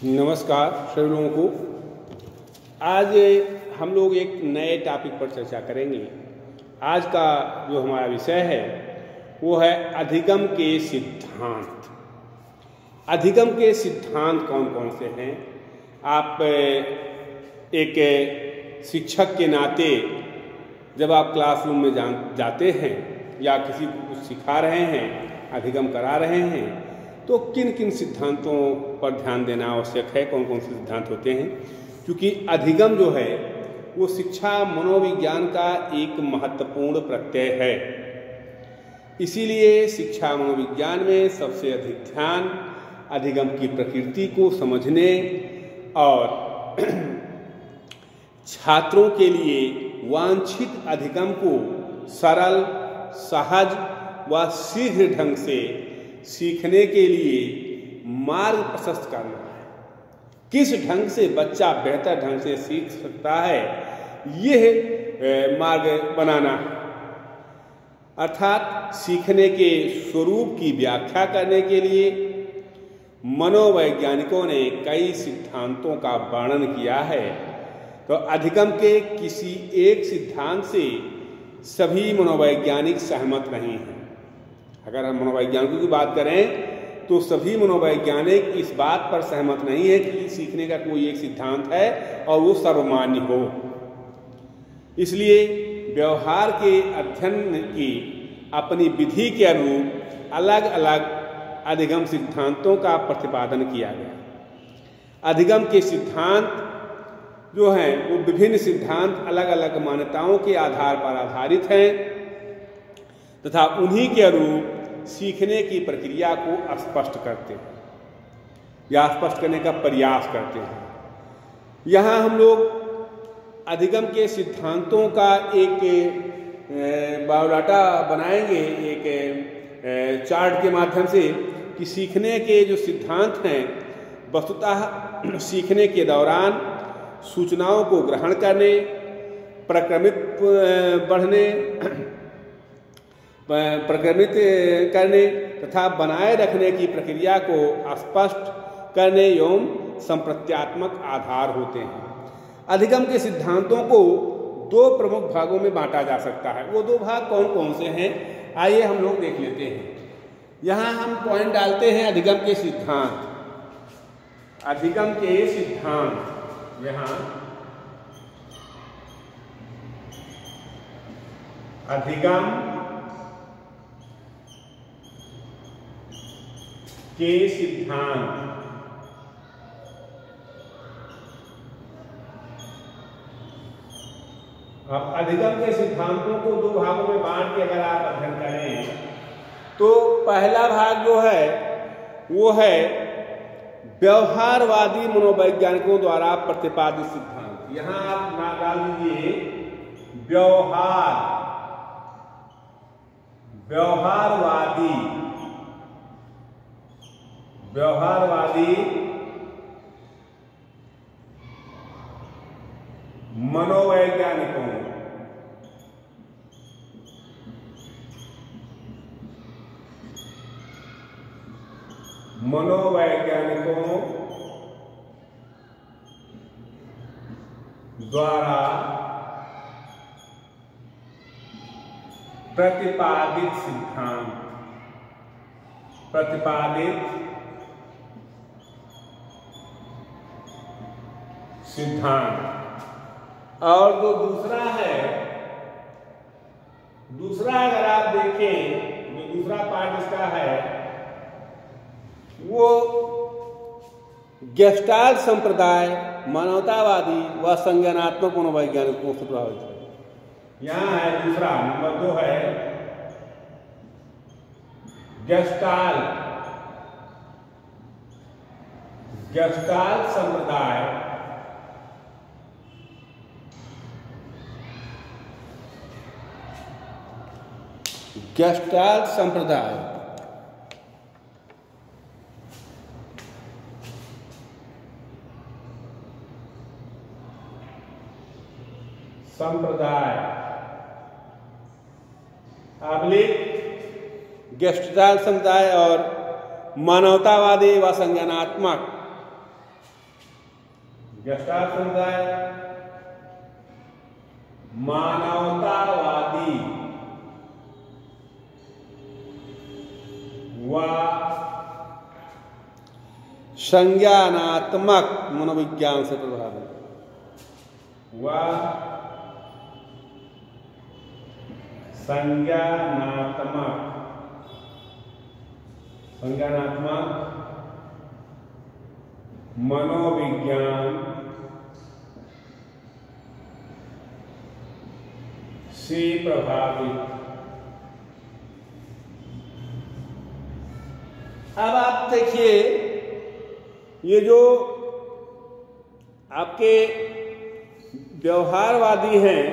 नमस्कार सभी लोगों को। आज हम लोग एक नए टॉपिक पर चर्चा करेंगे। आज का जो हमारा विषय है वो है अधिगम के सिद्धांत। अधिगम के सिद्धांत कौन कौन से हैं? आप एक शिक्षक के नाते जब आप क्लासरूम में जाते हैं या किसी को कुछ सिखा रहे हैं, अधिगम करा रहे हैं, तो किन किन सिद्धांतों पर ध्यान देना आवश्यक है, कौन कौन से सिद्धांत होते हैं? क्योंकि अधिगम जो है वो शिक्षा मनोविज्ञान का एक महत्वपूर्ण प्रत्यय है। इसीलिए शिक्षा मनोविज्ञान में सबसे अधिक ध्यान अधिगम की प्रकृति को समझने और छात्रों के लिए वांछित अधिगम को सरल, सहज व शीघ्र ढंग से सीखने के लिए मार्ग प्रशस्त करना है। किस ढंग से बच्चा बेहतर ढंग से सीख सकता है, यह मार्ग बनाना है। अर्थात सीखने के स्वरूप की व्याख्या करने के लिए मनोवैज्ञानिकों ने कई सिद्धांतों का वर्णन किया है। तो अधिगम के किसी एक सिद्धांत से सभी मनोवैज्ञानिक सहमत नहीं हैं। अगर हम मनोवैज्ञानिकों की बात करें तो सभी मनोवैज्ञानिक इस बात पर सहमत नहीं है कि सीखने का कोई एक सिद्धांत है और वो सर्वमान्य हो। इसलिए व्यवहार के अध्ययन की अपनी विधि के अनुरूप अलग अलग अधिगम सिद्धांतों का प्रतिपादन किया गया। अधिगम के सिद्धांत जो हैं वो विभिन्न सिद्धांत अलग अलग मान्यताओं के आधार पर आधारित हैं तथा उन्हीं के अनुरूप सीखने की प्रक्रिया को स्पष्ट करते हैं या स्पष्ट करने का प्रयास करते हैं। यहाँ हम लोग अधिगम के सिद्धांतों का एक बायोडाटा बनाएंगे, एक चार्ट के माध्यम से, कि सीखने के जो सिद्धांत हैं वस्तुतः सीखने के दौरान सूचनाओं को ग्रहण करने, प्रक्रमित करने तथा बनाए रखने की प्रक्रिया को स्पष्ट करने एवं संप्रत्यात्मक आधार होते हैं। अधिगम के सिद्धांतों को दो प्रमुख भागों में बांटा जा सकता है। वो दो भाग कौन कौन से हैं, आइए हम लोग देख लेते हैं। यहाँ हम पॉइंट डालते हैं अधिगम के सिद्धांत। अधिगम के सिद्धांत यहाँ अधिगम के सिद्धांत। अब अधिगम के सिद्धांतों को दो भागों में बांट के अगर आप अध्ययन करें तो पहला भाग जो है वो है व्यवहारवादी मनोवैज्ञानिकों द्वारा प्रतिपादित सिद्धांत। यहां आप ना डाल दीजिए व्यवहारवादी मनोवैज्ञानिकों द्वारा प्रतिपादित सिद्धांत। और जो दूसरा अगर आप देखें, जो दूसरा पार्ट इसका है वो गेस्टाल्ट संप्रदाय मानवतावादी व संज्ञानात्मक मनोवैज्ञानिकों से प्रभावित है। यहाँ है दूसरा, नंबर 2 है गेस्टाल्ट संप्रदाय गेस्टाल्ट समुदाय और मानवतावादी व संज्ञानात्मक गेस्टाल्ट समुदाय मानवतावादी व संज्ञानात्मक मनोविज्ञान से प्रभावित व संज्ञानात्मक मनोविज्ञान से प्रभावित। अब आप देखिए, ये जो आपके व्यवहारवादी हैं,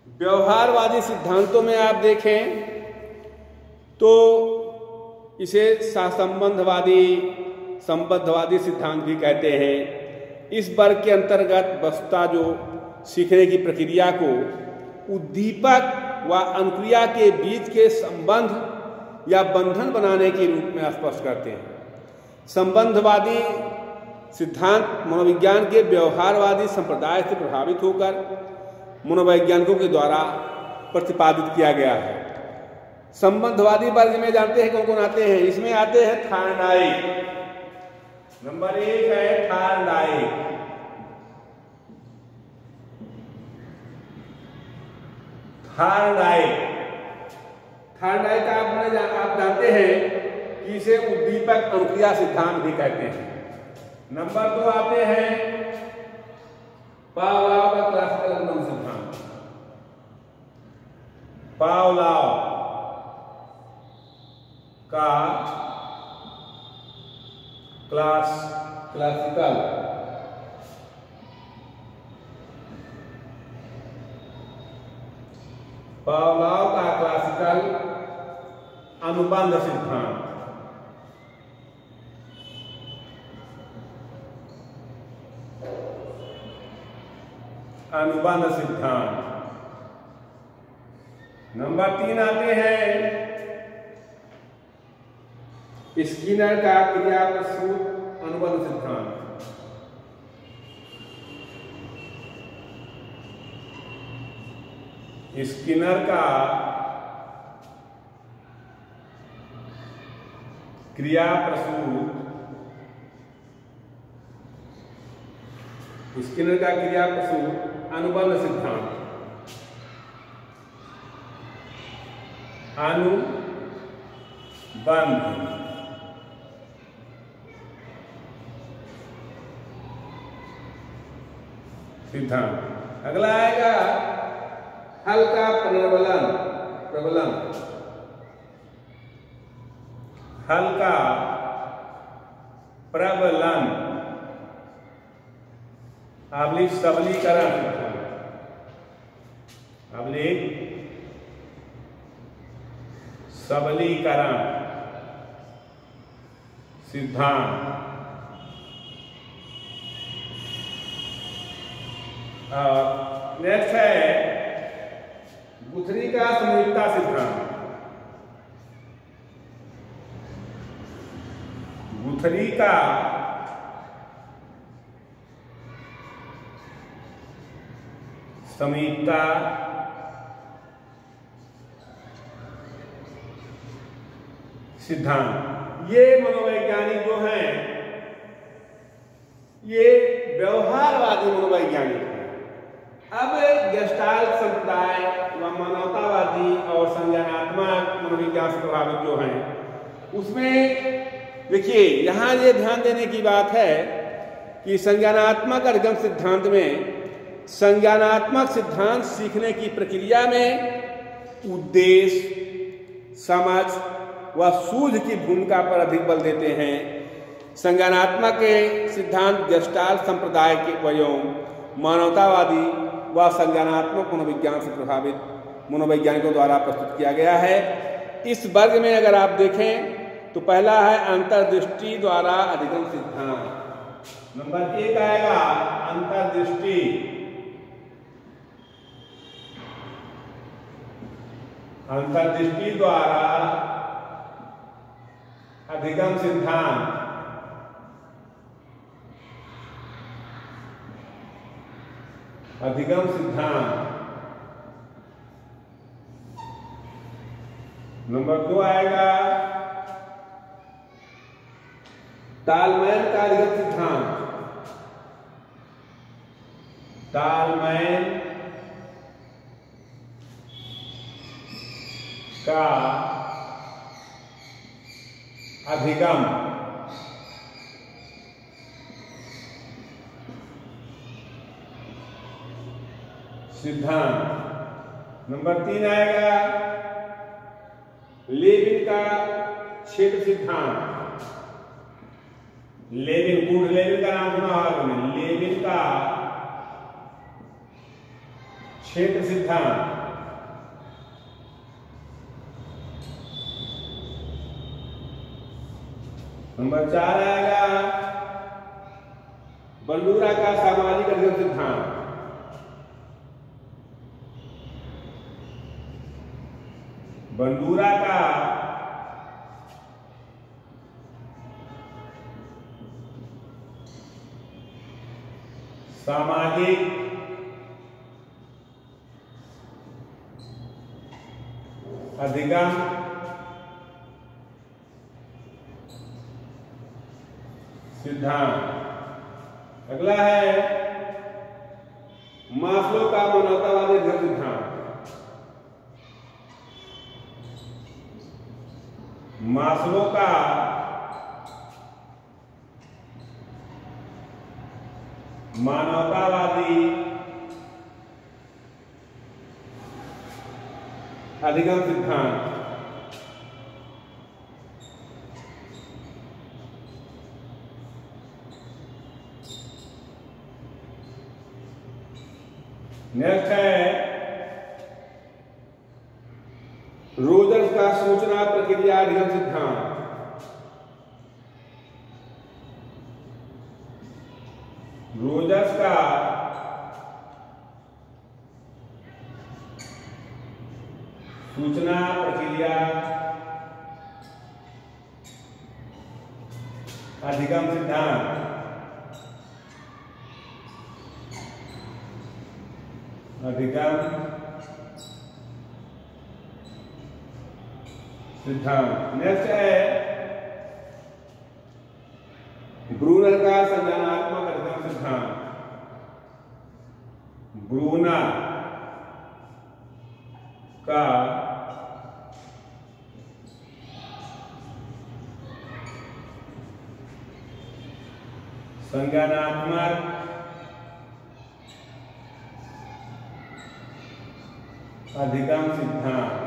व्यवहारवादी सिद्धांतों में आप देखें तो इसे सहसंबंधवादी, संबद्धवादी सिद्धांत भी कहते हैं। इस वर्ग के अंतर्गत वस्तुतः जो सीखने की प्रक्रिया को उद्दीपक व अनुक्रिया के बीच के संबंध या बंधन बनाने के रूप में स्पष्ट करते हैं। संबंधवादी सिद्धांत मनोविज्ञान के व्यवहारवादी संप्रदाय से प्रभावित होकर मनोवैज्ञानिकों के द्वारा प्रतिपादित किया गया है। संबंधवादी वर्ग में जानते हैं कौन कौन आते हैं? इसमें आते हैं थार्नडाइक, नंबर 1 है थार्नडाइक। थार्नडाइक आप जानते हैं कि इसे उद्दीपक अनुक्रिया सिद्धांत भी कहते हैं। नंबर 2 आते हैं पावलोव का क्लासिकल अनुबंध सिद्धांत। पावलोव का क्लासिकल अनुबंध सिद्धांत। अनुबंध सिद्धांत। नंबर 3 आते हैं स्किनर का क्रिया प्रसूत अनुबंध सिद्धांत। स्किनर का क्रिया प्रसूत, स्किनर का क्रिया प्रसूत अनुबंध सिद्धांत। अनुबंध सिद्धांत। अगला आएगा हल्का प्रबलन। हल्का प्रबलन सबलीकरण सबलीकरण सिद्धांत। नेक्स्ट है गुथरी का समरूपता सिद्धांत। गुथरी का समीपता सिद्धांत। ये मनोवैज्ञानिक जो हैं, ये व्यवहारवादी मनोवैज्ञानिक हैं। अब गेस्टाल्ट संप्रदाय व मानवतावादी और संज्ञानात्मक मनोविज्ञान से प्रभावित जो हैं, उसमें देखिए यहाँ ये ध्यान देने की बात है कि संज्ञानात्मक अधिगम सिद्धांत में संज्ञानात्मक सिद्धांत सीखने की प्रक्रिया में उद्देश्य, समझ व सूझ की भूमिका पर अधिक बल देते हैं। संज्ञानात्मक के सिद्धांत गेस्टाल्ट संप्रदाय के वयों मानवतावादी व संज्ञानात्मक मनोविज्ञान से प्रभावित मनोवैज्ञानिकों द्वारा प्रस्तुत किया गया है। इस वर्ग में अगर आप देखें तो पहला है अंतर्दृष्टि द्वारा अधिगम सिद्धांत। नंबर 1 आएगा अंतर्दृष्टि। अंतर्दृष्टि द्वारा अधिगम सिद्धांत। अधिगम सिद्धांत। नंबर 2 आएगा तालमैन का अधिगम सिद्धांत। तालमैन का अधिगम सिद्धांत। नंबर 3 आएगा लेविन का क्षेत्र सिद्धांत। लेविन, गुड लेविन का नाम सुना होगा तुमने, लेविन का क्षेत्र सिद्धांत। नंबर 4 आएगा बंडूरा का सामाजिक अधिगम सिद्धांत। बंडूरा का सामाजिक अधिगम सिद्धांत। अगला है मास्लो का मानवतावादी अधिगम सिद्धांत। मास्लो का मानवतावादी अधिगम सिद्धांत। नेक्स्ट है रोजर्स का सूचना प्रक्रिया अधिगम सिद्धांत। रोजर्स का सूचना प्रक्रिया अधिगम सिद्धांत। अधिगम सिद्धांत। नेक्स्ट है ब्रूनर का संज्ञानात्मक अधिगम सिद्धांत। ब्रूनर का संज्ञानात्मक अधिगम सिद्धांत।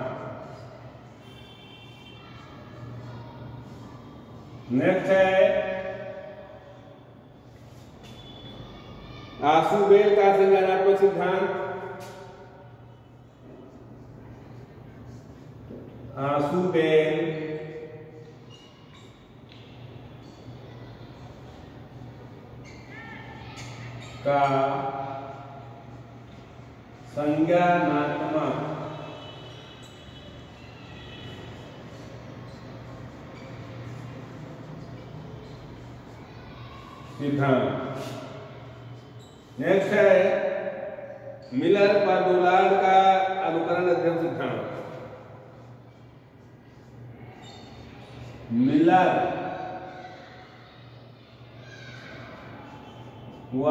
नेक्स्ट है आशुबेल का संज्ञानात्मक सिद्धांत। आशुबेल का संज्ञानात्मक सिद्धांत। नेक्स्ट है मिलर पर डोलार्ड का अनुकरण अधिगम सिद्धांत। मिलर व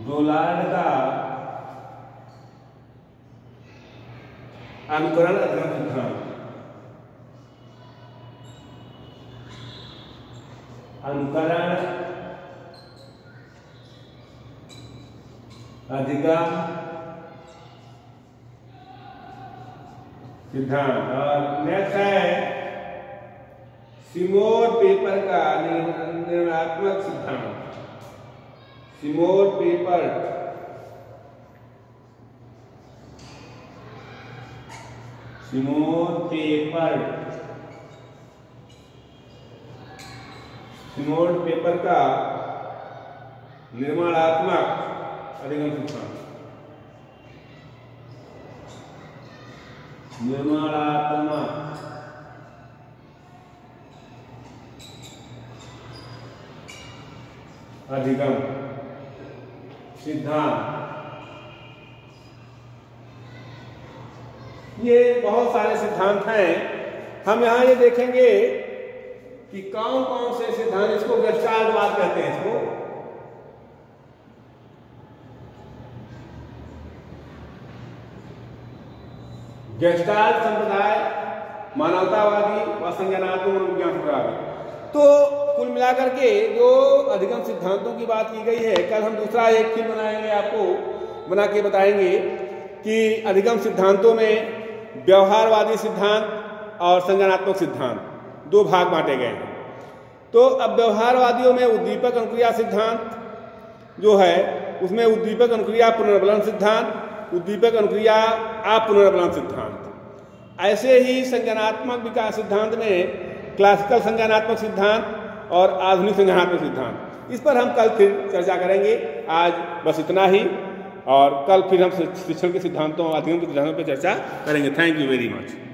डोलार्ड का अनुकरण अधिगम सिद्धांत। अनुकरण अधिगम सिद्धांत। और नेक्स्ट है सिमोन पेपर का निर्णयात्मक सिद्धांत। सिमोन पेपर सिमोन पेपर का निर्माणात्मक अधिगम सिद्धांत। निर्माणात्मक अधिगम सिद्धांत। ये बहुत सारे सिद्धांत हैं। हम यहां ये देखेंगे कि कौन कौन से सिद्धांत, इसको गेस्टाल्टवाद कहते हैं। इसको गेस्टाल्ट संप्रदाय, मानवतावादी व संज्ञानात्मक मनोविज्ञान संप्रदाय। तो कुल मिलाकर के जो अधिगम सिद्धांतों की बात की गई है, कल हम दूसरा एक फिल्म बनाएंगे, आपको बना के बताएंगे कि अधिगम सिद्धांतों में व्यवहारवादी सिद्धांत और संज्ञानात्मक सिद्धांत दो भाग बांटे गए हैं। तो अब व्यवहारवादियों में उद्दीपक अनुक्रिया सिद्धांत जो है, उसमें उद्दीपक अनुक्रिया पुनर्बलन सिद्धांत, उद्दीपक अनुक्रिया अपुनर्बलन सिद्धांत। ऐसे ही संज्ञानात्मक विकास सिद्धांत में क्लासिकल संज्ञानात्मक सिद्धांत और आधुनिक संज्ञानात्मक सिद्धांत। इस पर हम कल फिर चर्चा करेंगे। आज बस इतना ही, और कल फिर हम शिक्षण के सिद्धांतों, अधिगम के सिद्धांतों पर चर्चा करेंगे। Thank you very much.